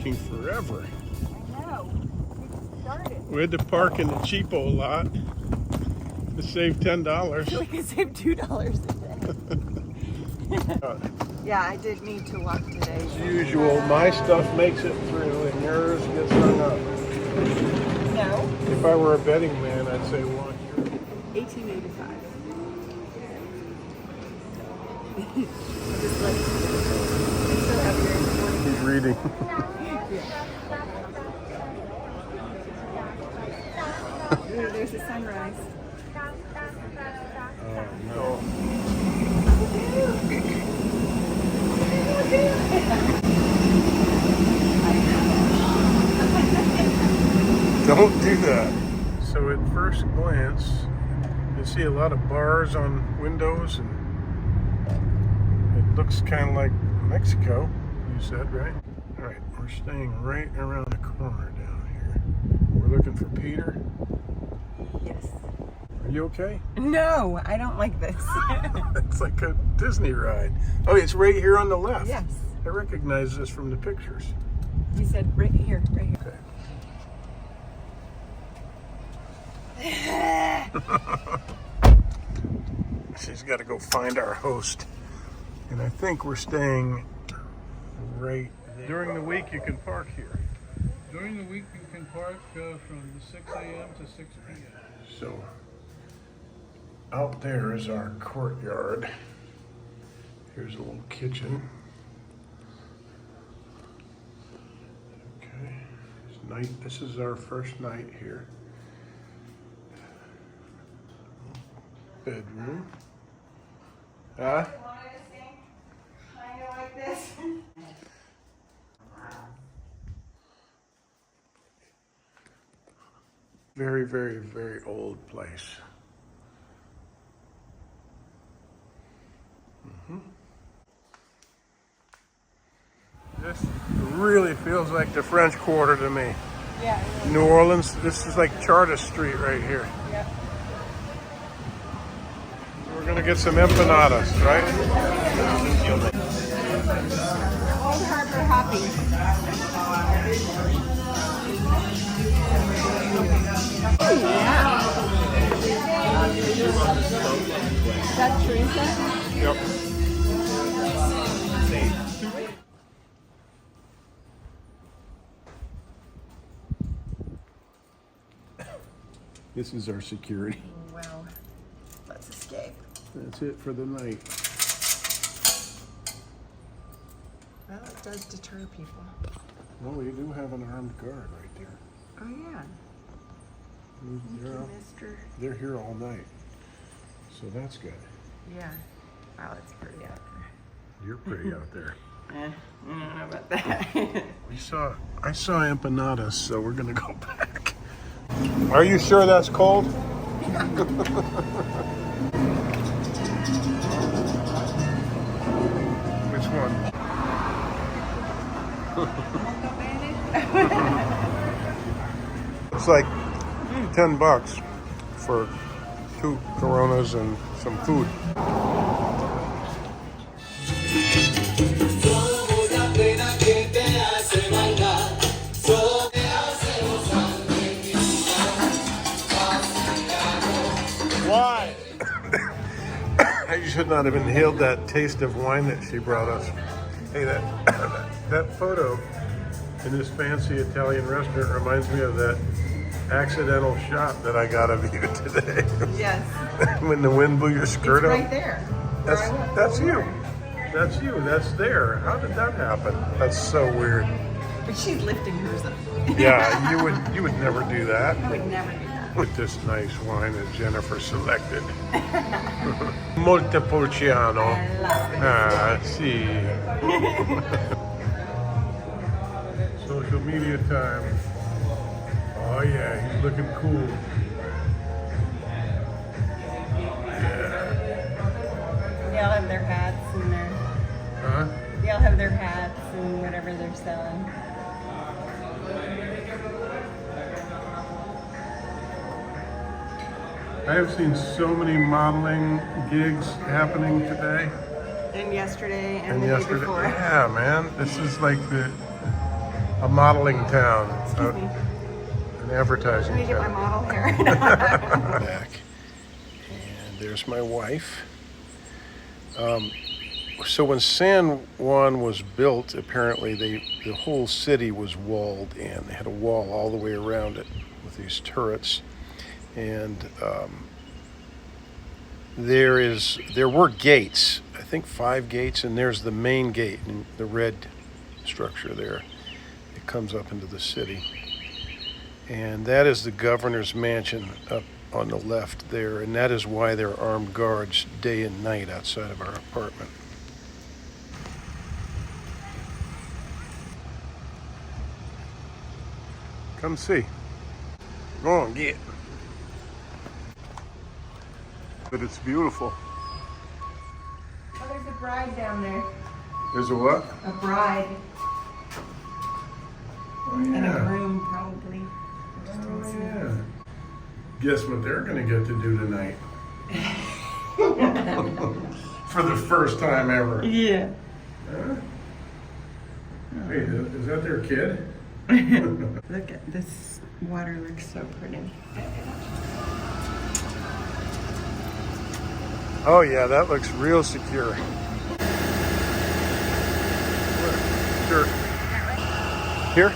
taking forever. I know. We started. We had to park in the cheapo lot to save $10. So we could save $2 a day. Yeah, I did need to walk today. As usual, my stuff makes it through and yours gets hung up. No. If I were a betting man, I'd say walk your... 1885. I'll just let you still have yours. He's reading. Ooh, there's a sunrise. Oh, no. Don't do that. So at first glance, you see a lot of bars on windows, and it looks kind of like Mexico, you said, right? All right, we're staying right around the corner down here. We're looking for Peter. Yes. Are you okay? No, I don't like this. It's like a Disney ride. Oh, it's right here on the left. Yes. I recognize this from the pictures. You said right here, right here. Okay. She's got to go find our host. And I think we're staying right there. During the week, you can park here. During the week, you can park from 6 a.m. to 6 p.m. So, out there is our courtyard. Here's a little kitchen. Okay, this is our first night here. Bedroom. Huh? Kind of like this. Very, very, very old place. This really feels like the French Quarter to me. Yeah. New Orleans, this is like Chartres Street right here. Yep. We're gonna get some empanadas, right? Old Harbor Hoppy. Yeah. Is that Teresa? Yep. This is our security. Well, let's escape. That's it for the night. Well, it does deter people. Well, we do have an armed guard right there. Oh, yeah. Mister. They're here all night, so that's good. Yeah. Wow, it's pretty out there. You're pretty out there. I don't know about that. I saw empanadas, so we're gonna go back. Are you sure that's cold? Which one? It's like $10 for 2 Coronas and some food. Why? I should not have inhaled that taste of wine that she brought us. Hey, that photo in this fancy Italian restaurant reminds me of that accidental shot that I got of you today. Yes. When the wind blew your skirt It's up. right there. That's you. That's you. That's there. How did that happen? That's so weird. But she's lifting hers up. Yeah, you would never do that. I would never do that. With this nice wine that Jennifer selected. Montepulciano. I love it. Ah, si. Social media time. Oh yeah, he's looking cool. Yeah. They all have their hats and their... Huh? They all have their hats and whatever they're selling. I have seen so many modeling gigs happening today. And yesterday and the day before. Yeah, man. This is like a modeling town. Excuse me. An advertising Let me get my town. model hair. Back. And there's my wife. So when San Juan was built, apparently the whole city was walled in. They had a wall all the way around it with these turrets. And there were gates, I think 5 gates, and there's the main gate, in the red structure there. It comes up into the city. And that is the governor's mansion up on the left there, and that is why there are armed guards day and night outside of our apartment. Come see. Go on, get. But it's beautiful. Oh, there's a bride down there. There's a what? A bride. Oh, And a yeah. groom, probably. Oh, yeah. Guess what they're going to get to do tonight? For the first time ever. Yeah. Huh? Wait, is that their kid? Look at this water, looks so pretty. Oh yeah, that looks real secure. Sure. Here?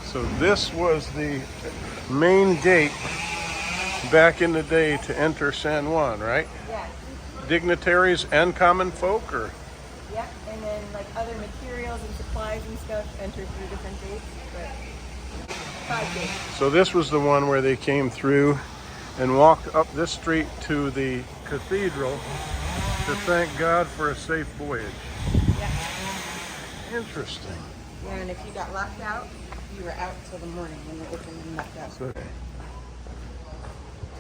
So this was the main gate back in the day to enter San Juan, right? Yeah. Dignitaries and common folk, or? Yeah, and then like other materials and supplies and stuff enter through different gates, but 5 gates. So this was the one where they came through and walked up this street to the cathedral to thank God for a safe voyage. Yeah. Interesting. Yeah, and if you got locked out, you were out till the morning when you opened and locked out. So,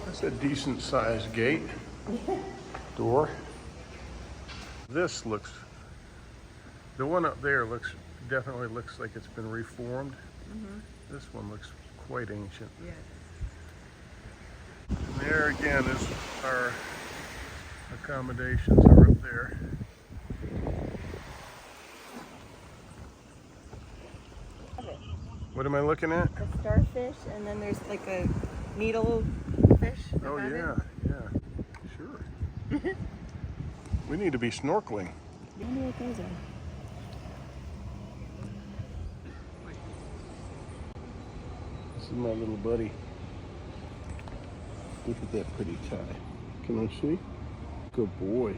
that's a decent sized gate. Door. This looks, the one up there definitely looks like it's been reformed. Mm-hmm. This one looks quite ancient. Yeah. And there again is our accommodations are up there. What am I looking at? A starfish, and then there's like a needle fish. Oh above yeah, it. yeah, sure. We need to be snorkeling. I wonder what those are. This is my little buddy. Look at that pretty tie. Can I see? Good boy.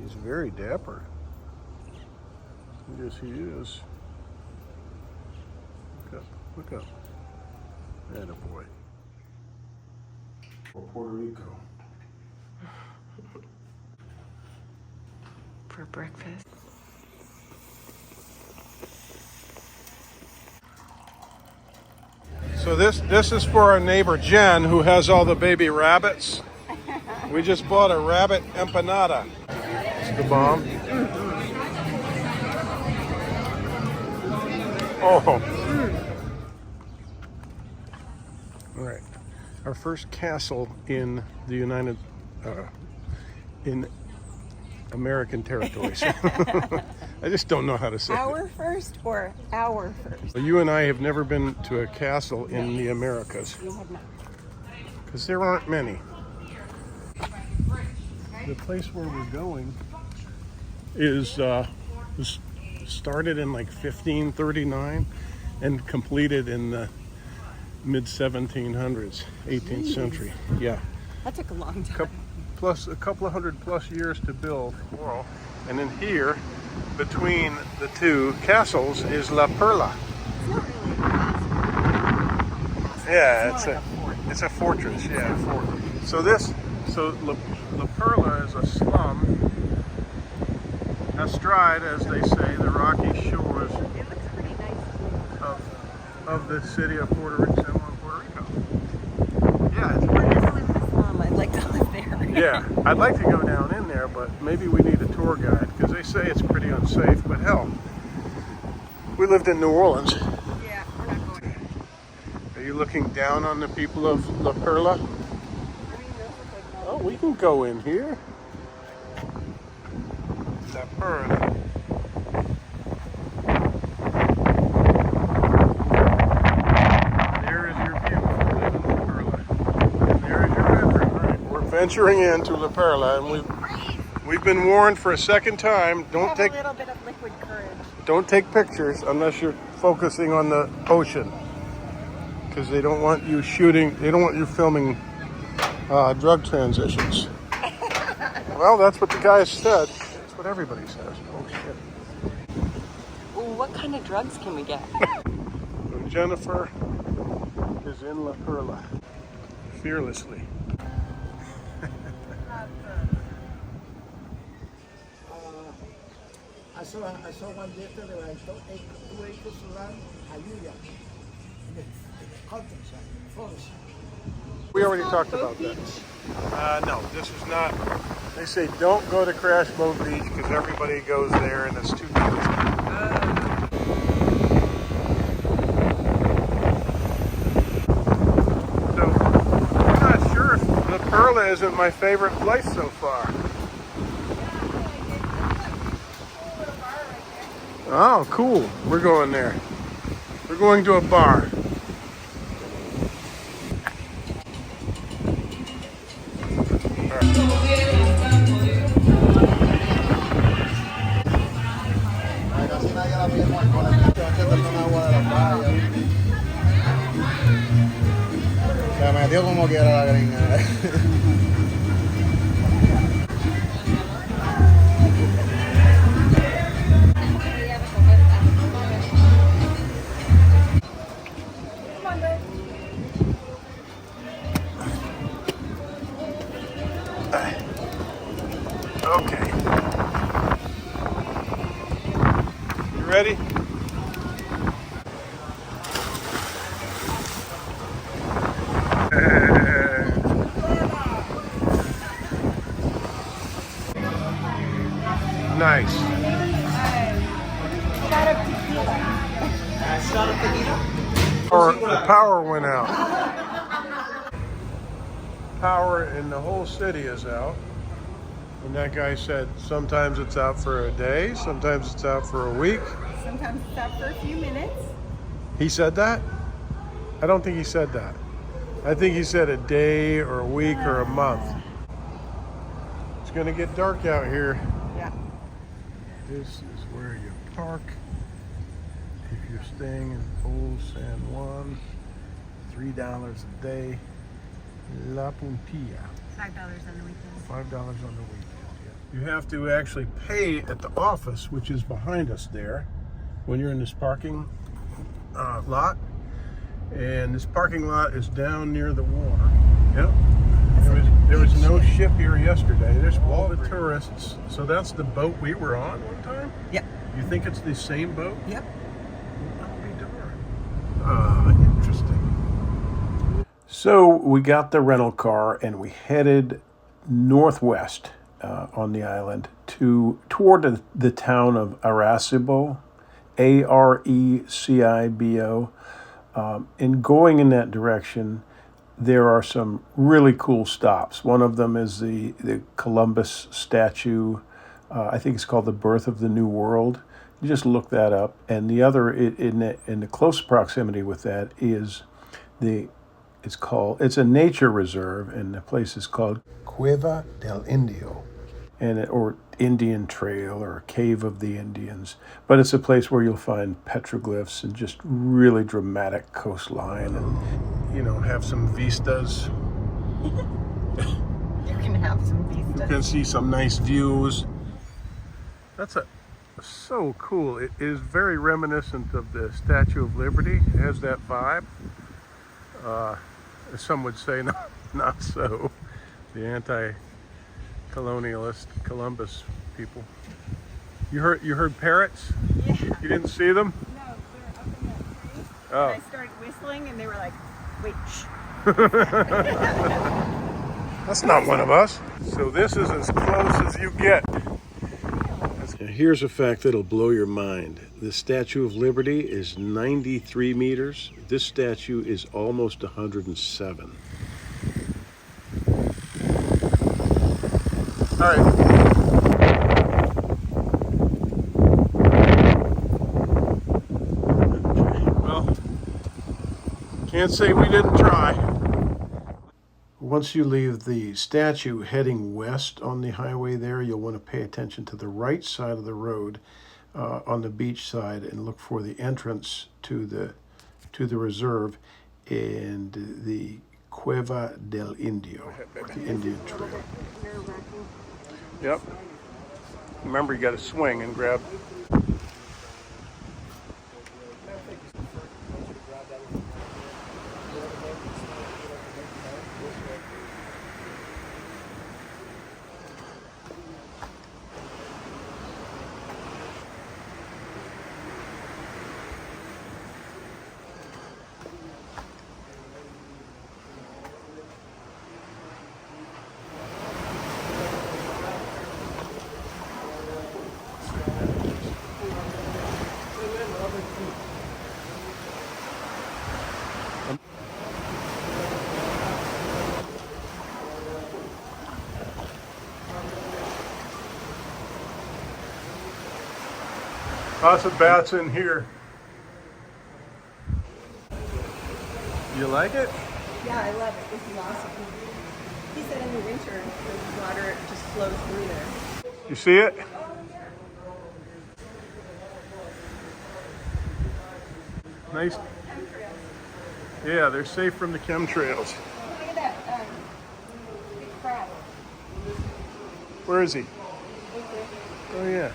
He's very dapper. Yes, he is. Look up, look up. Atta boy. Puerto Rico. For breakfast. So this is for our neighbor Jen, who has all the baby rabbits. We just bought a rabbit empanada. It's the bomb. Oh. All right. Our first castle in the in American territories. I just don't know how to say Our first or our first? it. You and I have never been to a castle in the Americas You have not. because there aren't many. The place where we're going is was started in like 1539 and completed in the mid 1700s, 18th century. Yeah. That took a long time. Plus a couple of hundred plus years to build. Whoa. And in here, between the two castles, is La Perla. It's not really a castle. Yeah, It's more like a fort. it's a fortress. Yeah, fort. So La Perla is a slum astride, as they say, the rocky shores It looks pretty nice. of the city of Puerto Rico, San Juan, Puerto Rico. Yeah, it's If I never lived in a slum, I'd like to live there. Yeah, I'd like to go down in there, but maybe we need a tour guide because they say it's pretty unsafe. But hell, we lived in New Orleans. Yeah, we're not going there. Are you looking down on the people of La Perla? I mean, those look like Oh, we can go in here. La Perla. venturing into La Perla, and we've been warned for a second time. Don't take a little bit of liquid courage. Don't take pictures unless you're focusing on the ocean, because they don't want you shooting. They don't want you filming drug transitions. Well, that's what the guy said. That's what everybody says. Oh shit. Ooh, what kind of drugs can we get? So Jennifer is in La Perla, fearlessly. I saw one yesterday when I saw 2 acres of land, Ayuya, in the countryside, forest. We already talked about that. No, this is not. They say don't go to Crash Boat Beach because everybody goes there and it's too touristy. So I'm not sure if La Perla isn't my favorite place so far. Oh, cool. We're going there. We're going to a bar. Se metió como quiera la gringa. Okay. You ready? Nice. Or the power went out. Power in the whole city is out. And that guy said sometimes it's out for a day, sometimes it's out for a week. Sometimes it's out for a few minutes. He said that? I don't think he said that. I think he said a day or a week or a month. It's gonna get dark out here. Yeah. This is where you park if you're staying in Old San Juan. $3 a day. La Puntilla. $5 on the weekend. $5 on the weekend. Yeah. You have to actually pay at the office, which is behind us there, when you're in this parking lot. And this parking lot is down near the water. Yep. There was no ship here yesterday. There's all the tourists. So that's the boat we were on one time? Yep. You think it's the same boat? Yep. I'll be darned. Interesting. So we got the rental car and we headed northwest on the island toward the town of Arecibo, Arecibo. In going in that direction, there are some really cool stops. One of them is the Columbus statue. I think it's called the Birth of the New World. You just look that up. And the other in the close proximity with that is it's a nature reserve, and the place is called Cueva del Indio, or Indian Trail or Cave of the Indians. But it's a place where you'll find petroglyphs and just really dramatic coastline, and have some vistas. You can have some vistas. You can see some nice views. That's so cool. It is very reminiscent of the Statue of Liberty. It has that vibe. Some would say not so. The anti-colonialist Columbus people. You heard parrots? Yeah. You didn't see them? No, we were up in that tree. Oh. And I started whistling and they were like, wait, shh. That's not one of us. So this is as close as you get. Here's a fact that'll blow your mind. The Statue of Liberty is 93 meters. This statue is almost 107. All right. Well, can't say we didn't try. once you leave the statue heading west on the highway there, you'll want to pay attention to the right side of the road on the beach side and look for the entrance to the reserve and the Cueva del Indio, or the Indian Trail. Yep. Remember, you got to swing and grab. Lots of bats in here. You like it? Yeah, I love it. This is awesome. He said in the winter, the water just flows through there. You see it? Nice. Yeah, they're safe from the chemtrails. Look at that big crab. Where is he? Right there. Oh, yeah.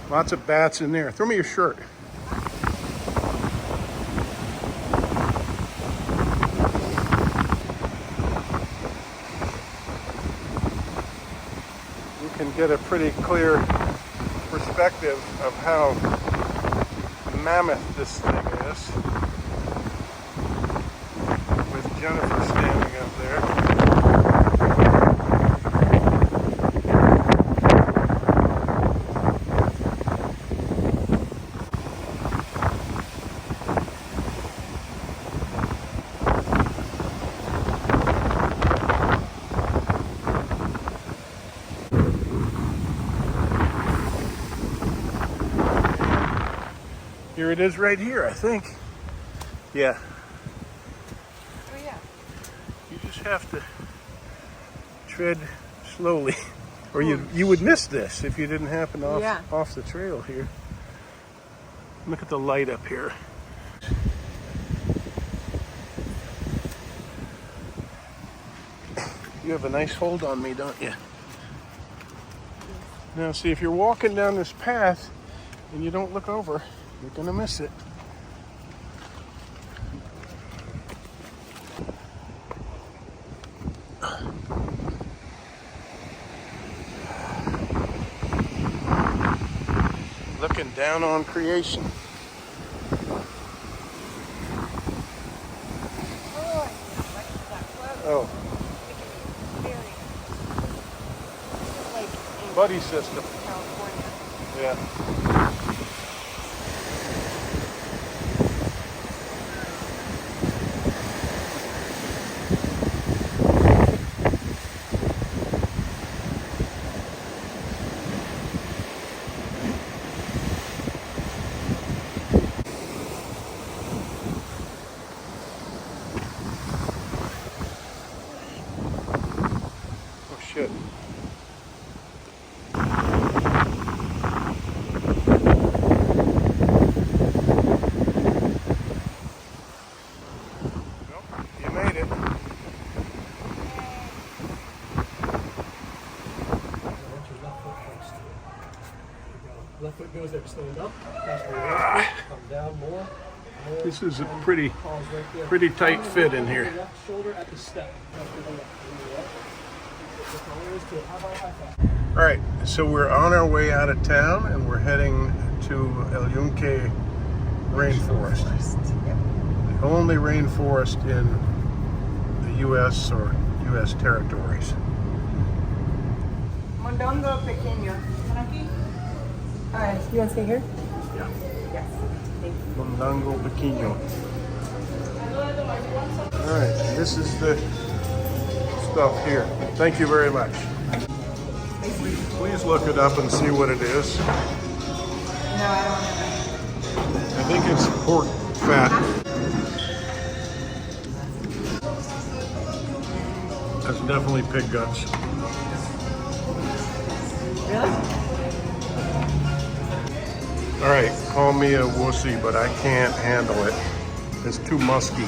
Lots of bats in there. Throw me your shirt. You can get a pretty clear perspective of how mammoth this thing is with Jennifer standing up there. Here it is right here, I think. Yeah. Oh yeah. You just have to tread slowly. Or you would miss this if you didn't happen off the trail here. Look at the light up here. You have a nice hold on me, don't you? Now see, if you're walking down this path and you don't look over, you're gonna miss it. Looking down on creation. Oh. Buddy system. California. Yeah. Oh shit. You made it. Left foot goes there, stand up, pass the right foot, come down more. This is a pretty tight fit in here. Left shoulder at the step. All right, so we're on our way out of town and we're heading to El Yunque Rain Forest. The only rainforest in the U.S. or U.S. territories. Mondongo pequeño. All right, you want to stay here? Yeah. Yes. Thank you. Mondongo Pequeño. All right, this is the stuff here. Thank you very much. Please look it up and see what it is. No, I don't know. I think it's pork fat. That's definitely pig guts. Really? All right, call me a wussy, but I can't handle it. It's too musky.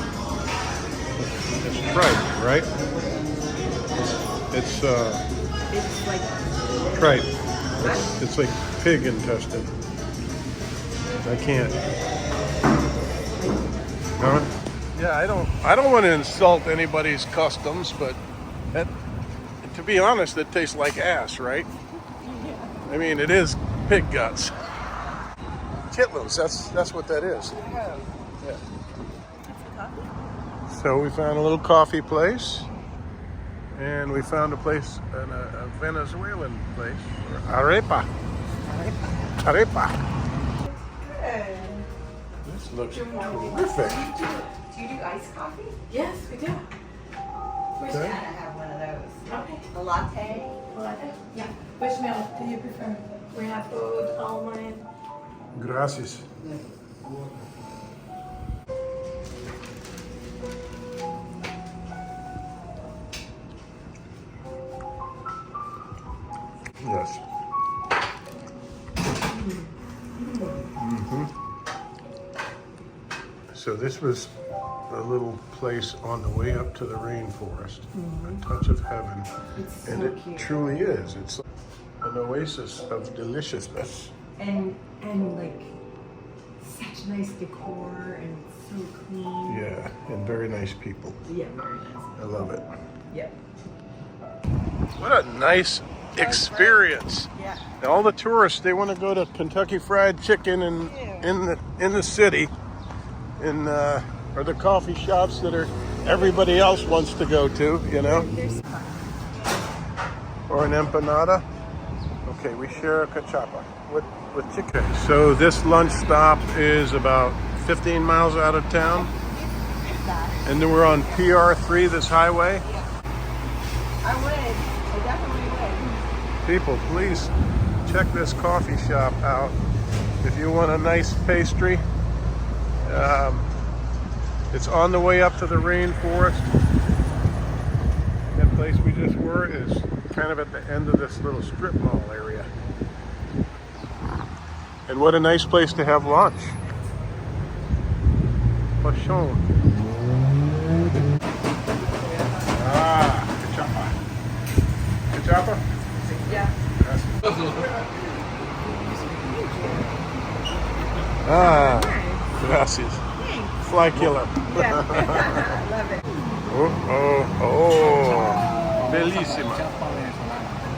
It's tripe, right? It's It's like tripe. It's like pig intestine. I can't. Huh? Yeah, I don't want to insult anybody's customs, but that, to be honest, it tastes like ass, right? I mean, it is pig guts. Chitlins, that's what that is. Yeah. So we found a little coffee place, and we found a place, a Venezuelan place, arepa. Arepa. good. This looks terrific. Do you do iced coffee? Yes, we do. Wish Okay. I have one of those. Okay. A latte? Latte? Yeah. Which milk do you prefer? We have oat, almond. Gracias. Yes. So this was a little place on the way up to the rainforest, a touch of heaven, and so it cute. truly is. It's an oasis of deliciousness. And like such nice decor and so clean. Yeah, and very nice people. Yeah, very nice. I love it. Yeah. What a nice experience. Yeah. All the tourists, they want to go to Kentucky Fried Chicken in the city, or the coffee shops that are everybody else wants to go to, you know, or an empanada. Okay, we share a cachapa with chicken. So this lunch stop is about 15 miles out of town, and then we're on PR3, this highway. I would. I definitely would. People, please check this coffee shop out if you want a nice pastry. It's on the way up to the rainforest. That place we just were is kind of at the end of this little strip mall area. And what a nice place to have lunch. Pachon. Cachapa. Cachapa? Yeah. Gracias. Fly killer. Yeah. I love it. Oh, bellissima.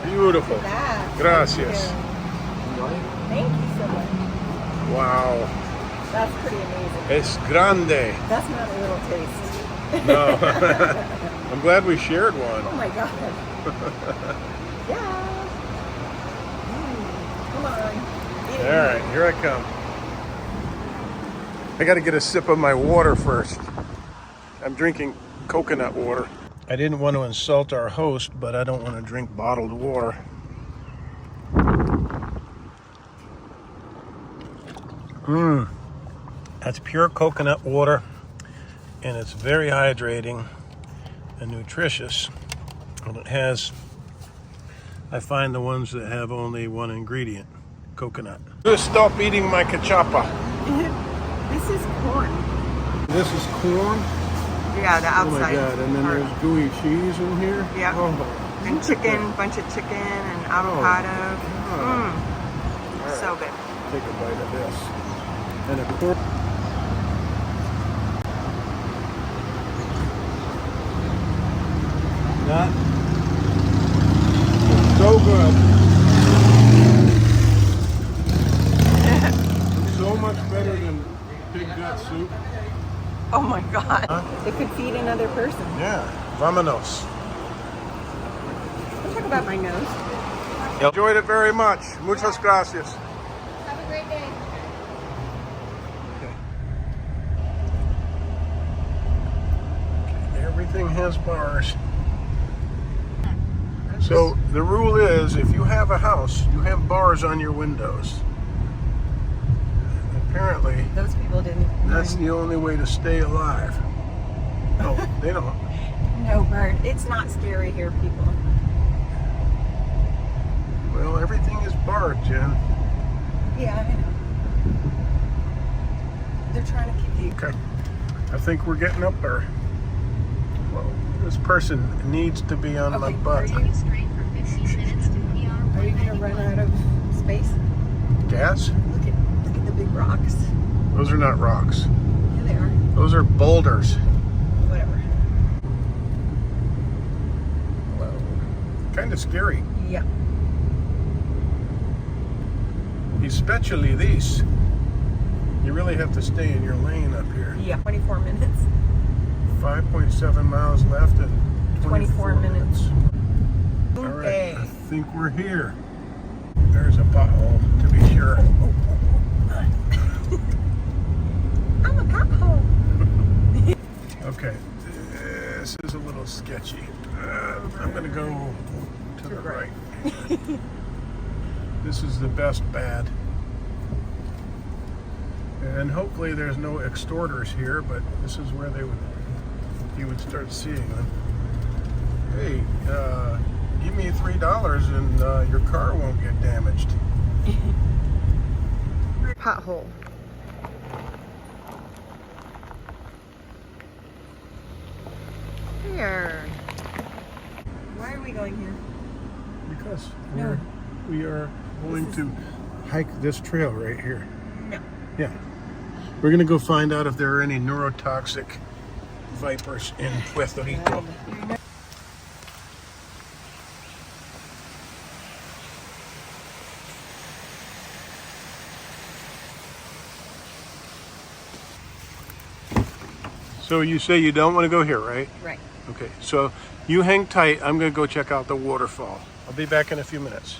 Beautiful. That. Gracias. Thank you so much. Wow. That's pretty amazing. Es grande. That's not a little taste. No. I'm glad we shared Oh one. my god. Yeah. Come on. Eat it. All right, here I come. I got to get a sip of my water first. I'm drinking coconut water. I didn't want to insult our host, but I don't want to drink bottled water. That's pure coconut water, and it's very hydrating and nutritious. And it has, I find the ones that have only one ingredient, coconut. Just stop eating my cachapa. This is corn. This is corn. Yeah, the Oh my outside. god, and then part. there's gooey cheese in here. Yeah. Oh, And chicken, bunch of chicken and avocado. Alright. So good. Take a bite of this. And a corn. That is so good. So much better than pig gut soup. Oh my god. It could feed another person. Yeah, vámonos. Let's talk about my nose. Enjoyed it very much. Muchas gracias. Have a great day. Everything has bars. That's So the rule is, if you have a house, you have bars on your windows. Apparently, Those people didn't. that's the only way to stay alive. No, they don't. No, Bert. It's not scary here, people. Well, everything is barred, Jen. Yeah, I know. They're trying to keep you. Okay. I think we're getting up there. Well, this person needs to be on my butt. Are you gonna run out of space? Gas? Look at the big rocks. Those are not rocks. Yeah, they are. Those are boulders. Whatever. Whoa. Kind of scary. Yeah. Especially these. You really have to stay in your lane up here. Yeah. 24 minutes. 5.7 miles left and 24 minutes. All right, Okay. I think we're here. There's a pothole, to be sure. I'm a pothole. Okay, this is a little sketchy. I'm gonna go to the right. This is the best bad. And hopefully there's no extorters here, but this is where you would start seeing them. Hey, give me $3 and your car won't get damaged. Pothole. Here. Why are we going here? Because No. we are going to hike this trail right here. No. Yeah. We're gonna go find out if there are any neurotoxic vipers in Puerto Rico. So you say you don't want to go here, right? Right. Okay, so you hang tight. I'm going to go check out the waterfall. I'll be back in a few minutes.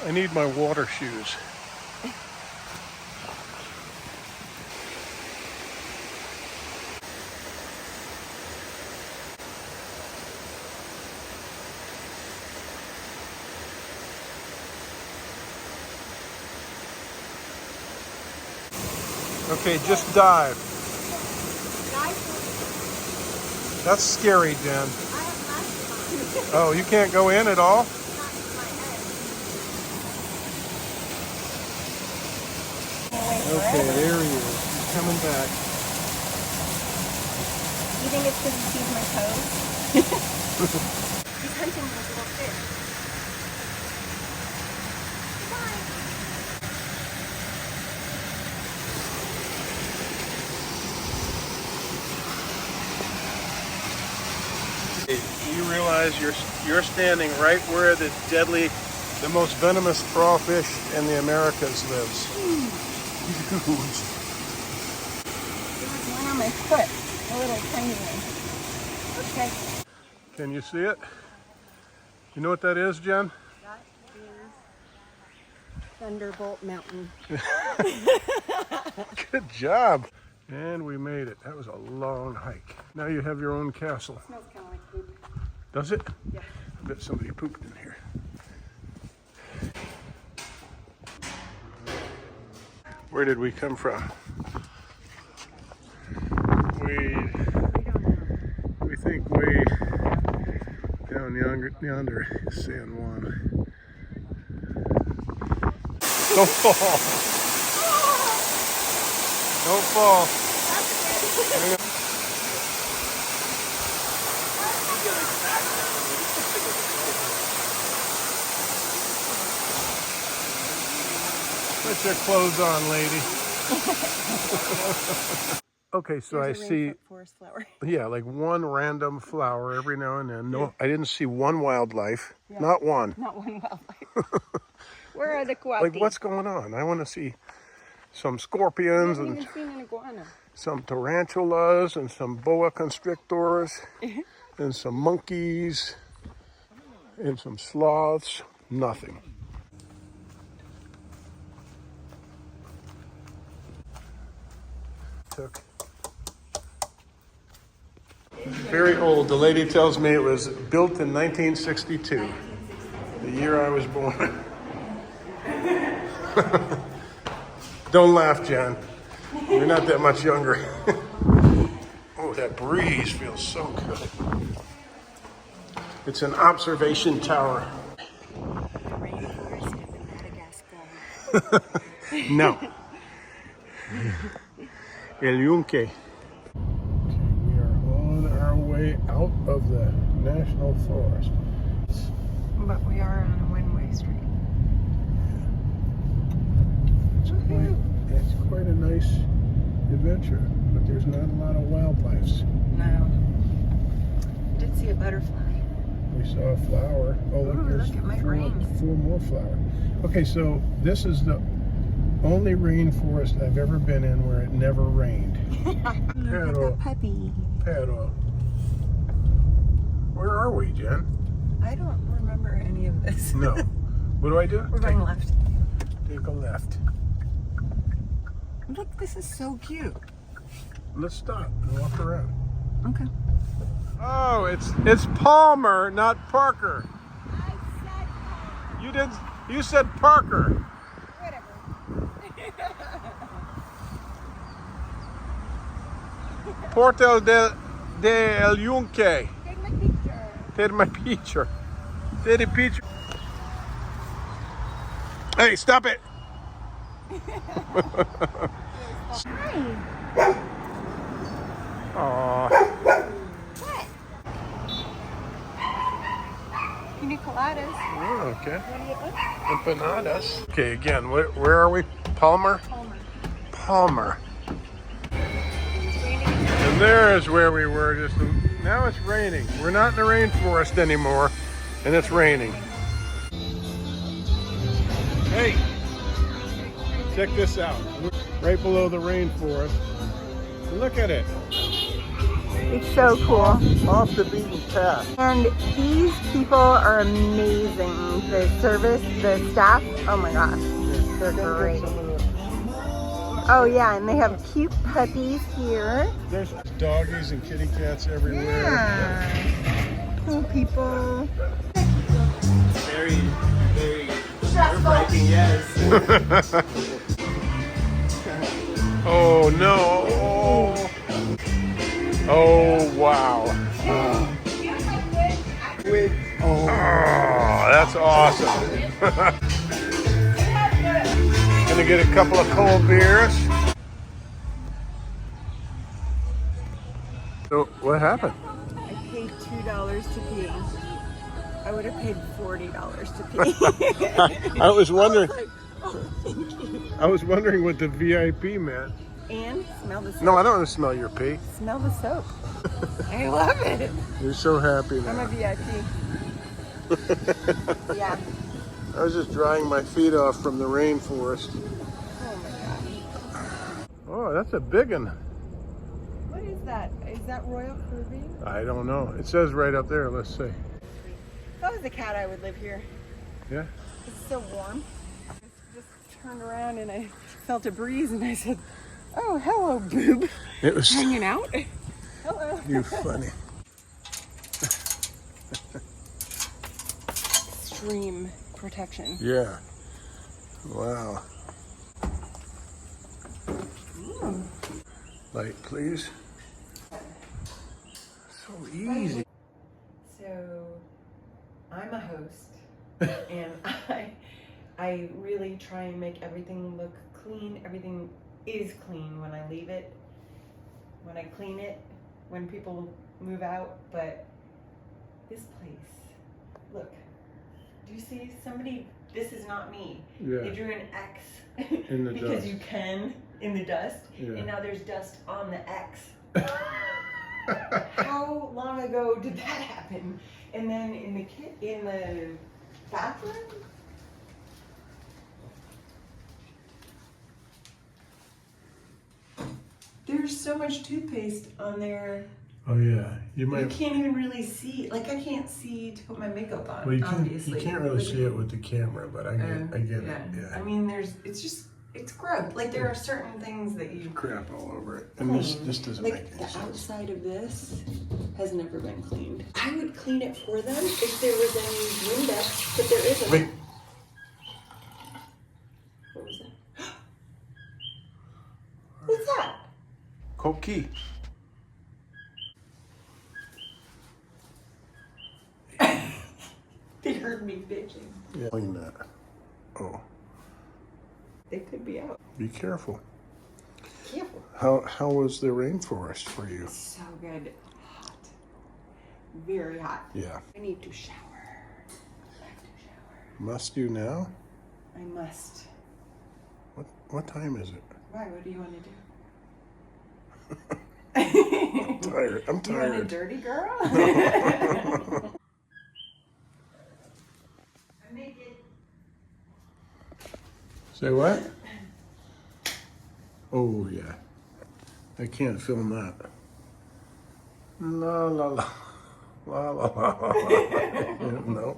I need my water shoes. Okay, just dive. That's scary, Jen. Oh, you can't go in at all? Okay, there he is. He's coming back. You think it's because he sees my toes? He's hunting those little fish. You realize you're standing right where the most venomous crawfish in the Americas lives. There was one on my foot, a little tiny one. Okay. Can you see it? You know what that is, Jen? That is Thunderbolt Mountain. Good job. And we made it. That was a long hike. Now you have your own castle. It smells kind of like poop. Does it? Yeah. I bet somebody pooped in here. Where did we come from? We think way down yonder is San Juan. Don't fall. Don't fall. Put your clothes on, lady. Okay, so There's I a see, forest flower. yeah, like one random flower every now and then. No, I didn't see one wildlife. Yeah. Not one. Not one wildlife. Where are the koalas? Like, what's going on? I want to see some scorpions I haven't and even seen an iguana. some tarantulas and some boa constrictors and some monkeys. and some sloths, nothing. Took. Very old. The lady tells me it was built in 1962, the year I was born. Don't laugh, Jen. You're not that much younger. Oh, that breeze feels so good. It's an observation tower. Rainforest of Madagascar. No. El Yunque. We are on our way out of the national forest. But we are on a one-way street. It's quite a nice adventure, but there's not a lot of wildlife. No. Did see a butterfly. We saw a flower. Oh, Ooh, there's look, it might rain. 4 more flowers. Okay, so this is the only rainforest I've ever been in where it never rained. Pero, Puppy. pero. Where are we, Jen? I don't remember any of this. No. What do I do? We're going left. Take a left. Look, this is so cute. Let's stop and walk around. Okay. Oh, it's Palmer, not Parker. You said Parker. Whatever. Portal de El Yunque. Take my picture. Take my picture. Take the picture. Hey, stop it. Aw. What? Pina coladas. Oh, okay. What do you want? Empanadas. Okay, again, where are we? Palmer? Palmer. Palmer. It's raining. And there is where we were just now it's raining. We're not in the rainforest anymore, and it's raining. Hey, check this out. Right below the rainforest. Look at it. It's so cool. Off the beaten path. And these people are amazing. The service, the staff, oh my gosh, they're great. Oh yeah, and they have cute puppies here. There's doggies and kitty cats everywhere. Yeah. Cool people. Very, very nerve-wracking, yes. Oh no. Oh wow. Oh, that's awesome. Gonna get a couple of cold beers. So what happened? I paid $2 to pee. I would have paid $40 to pee. I was wondering. Oh, thank you. I was wondering what the VIP meant. And smell the soap. No, I don't want to smell your pee. Smell the soap. I love it. You're so happy I'm a now. VIP. Yeah. I was just drying my feet off from the rainforest. Oh my gosh. Oh, that's a big one. What is that? Is that Royal Caribbean? I don't know. It says right up there. Let's see. If I was a cat, I would live here. Yeah. It's so warm. I just turned around and I felt a breeze and I said, "Oh, hello, boob." It was. Hanging out. Hello. You funny. Extreme protection. Yeah. Wow. Light, please. So easy. So, I'm a host, and I really try and make everything look clean. Everything is clean when I leave it, when I clean it, when people move out. But this place, look, do you see somebody? This is not me. Yeah. They drew an X In the because dust. you can in the dust, Yeah. and now there's dust on the X. How long ago did that happen? And then in the bathroom? There's so much toothpaste on there Oh yeah, you You might. can't even really see. Like I can't see to put my makeup on. Well, you obviously. can't really Look see at- it with the camera, but I get yeah. it. Yeah. I mean, it's grub. Like there are certain things that you Crap all over it, and this doesn't like make any the sense. outside of this has never been cleaned. I would clean it for them if there was any Windex, but there isn't. Wait. What was that? What's that? Cookie. They heard me bitching. Yeah. Clean that. Oh, They could be out. be careful. Careful. How was the rainforest for you? So good. Hot. Very hot. Yeah. I need to shower. I have to shower. Must you now? I must. What time is it? Why? What do you want to do? I'm tired. I'm You want a tired. dirty girl? I'm naked. Say what? Oh yeah. I can't film that. La la la. La la la. No.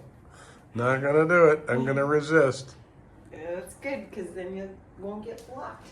Not gonna do it. I'm gonna resist. Yeah, that's good because then you won't get blocked.